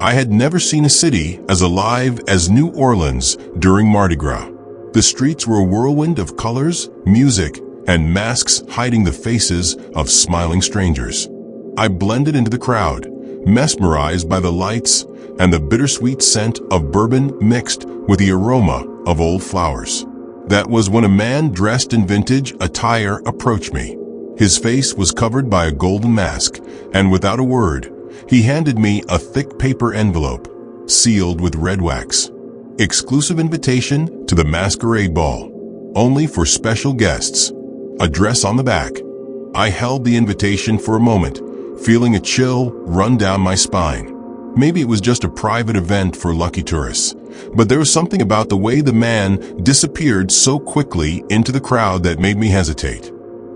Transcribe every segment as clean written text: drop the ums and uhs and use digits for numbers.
I had never seen a city as alive as New Orleans during Mardi Gras. The streets were a whirlwind of colors, music, and masks hiding the faces of smiling strangers. I blended into the crowd, mesmerized by the lights and the bittersweet scent of bourbon mixed with the aroma of old flowers. That was when a man dressed in vintage attire approached me. His face was covered by a golden mask, and without a word, he handed me a thick paper envelope, sealed with red wax. Exclusive invitation to the Macabre Ball, only for special guests. Address on the back. I held the invitation for a moment, feeling a chill run down my spine. Maybe it was just a private event for lucky tourists, but there was something about the way the man disappeared so quickly into the crowd that made me hesitate.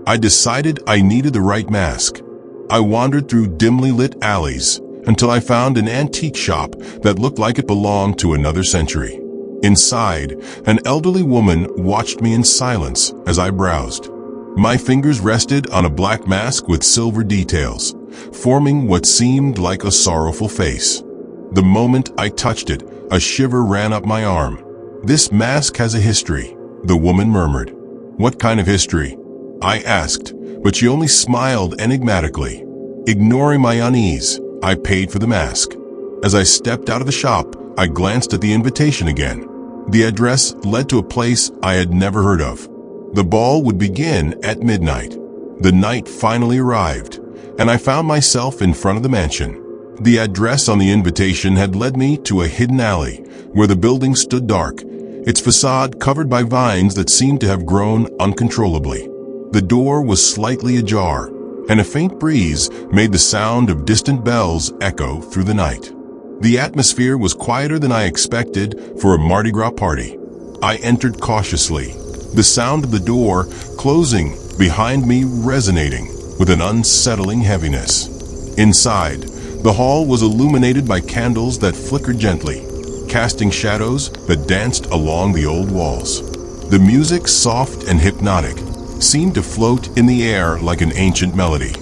I decided I needed the right mask. I wandered through dimly lit alleys until I found an antique shop that looked like it belonged to another century. Inside, an elderly woman watched me in silence as I browsed. My fingers rested on a black mask with silver details, forming what seemed like a sorrowful face. The moment I touched it, a shiver ran up my arm. "This mask has a history," the woman murmured. "What kind of history?" I asked, but she only smiled enigmatically. Ignoring my unease, I paid for the mask. As I stepped out of the shop, I glanced at the invitation again. The address led to a place I had never heard of. The ball would begin at midnight. The night finally arrived, and I found myself in front of the mansion. The address on the invitation had led me to a hidden alley where the building stood dark, its facade covered by vines that seemed to have grown uncontrollably. The door was slightly ajar, and a faint breeze made the sound of distant bells echo through the night. The atmosphere was quieter than I expected for a Mardi Gras party. I entered cautiously, the sound of the door closing behind me resonating with an unsettling heaviness. Inside, the hall was illuminated by candles that flickered gently, casting shadows that danced along the old walls. The music, soft and hypnotic, seemed to float in the air like an ancient melody.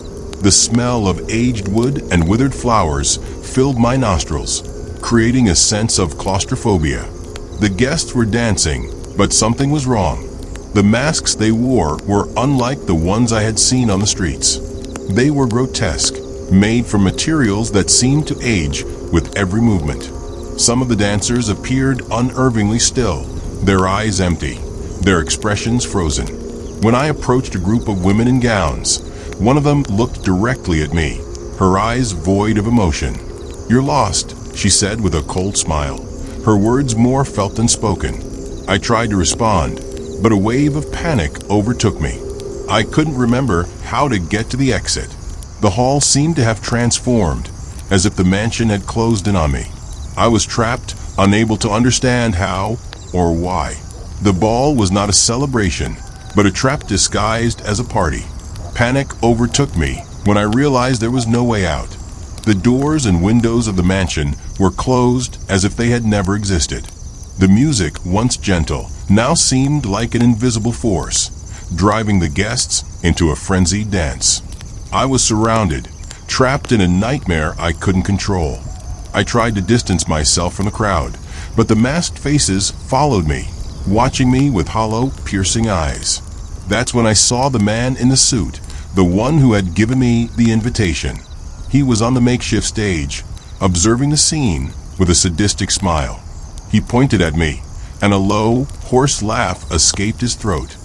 The smell of aged wood and withered flowers filled my nostrils, creating a sense of claustrophobia. The guests were dancing, but something was wrong. The masks they wore were unlike the ones I had seen on the streets. They were grotesque, made from materials that seemed to age with every movement. Some of the dancers appeared unnervingly still, their eyes empty, their expressions frozen. When I approached a group of women in gowns, one of them looked directly at me, her eyes void of emotion. "You're lost," she said with a cold smile, her words more felt than spoken. I tried to respond, but a wave of panic overtook me. I couldn't remember how to get to the exit. The hall seemed to have transformed, as if the mansion had closed in on me. I was trapped, unable to understand how or why. The ball was not a celebration, but a trap disguised as a party. Panic overtook me when I realized there was no way out. The doors and windows of the mansion were closed as if they had never existed. The music, once gentle, now seemed like an invisible force, driving the guests into a frenzied dance. I was surrounded, trapped in a nightmare I couldn't control. I tried to distance myself from the crowd, but the masked faces followed me, watching me with hollow, piercing eyes. That's when I saw the man in the suit, the one who had given me the invitation. He was on the makeshift stage, observing the scene with a sadistic smile. He pointed at me, and a low, hoarse laugh escaped his throat.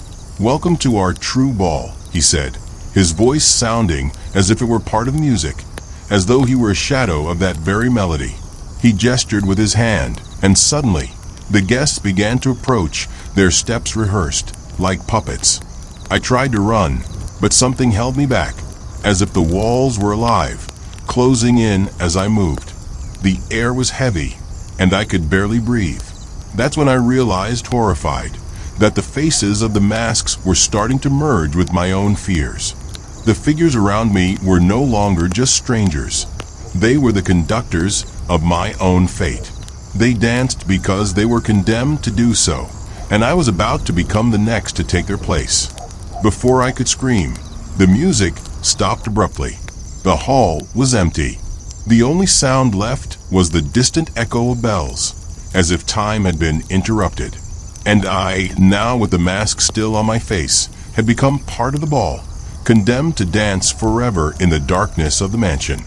"Welcome to our true ball," he said, his voice sounding as if it were part of the music, as though he were a shadow of that very melody. He gestured with his hand, and suddenly, the guests began to approach, their steps rehearsed, like puppets. I tried to run, but something held me back, as if the walls were alive, closing in as I moved. The air was heavy, and I could barely breathe. That's when I realized, horrified, that the faces of the masks were starting to merge with my own fears. The figures around me were no longer just strangers. They were the conductors of my own fate. They danced because they were condemned to do so, and I was about to become the next to take their place. Before I could scream, the music stopped abruptly. The hall was empty. The only sound left was the distant echo of bells, as if time had been interrupted. And I, now with the mask still on my face, had become part of the ball, condemned to dance forever in the darkness of the mansion.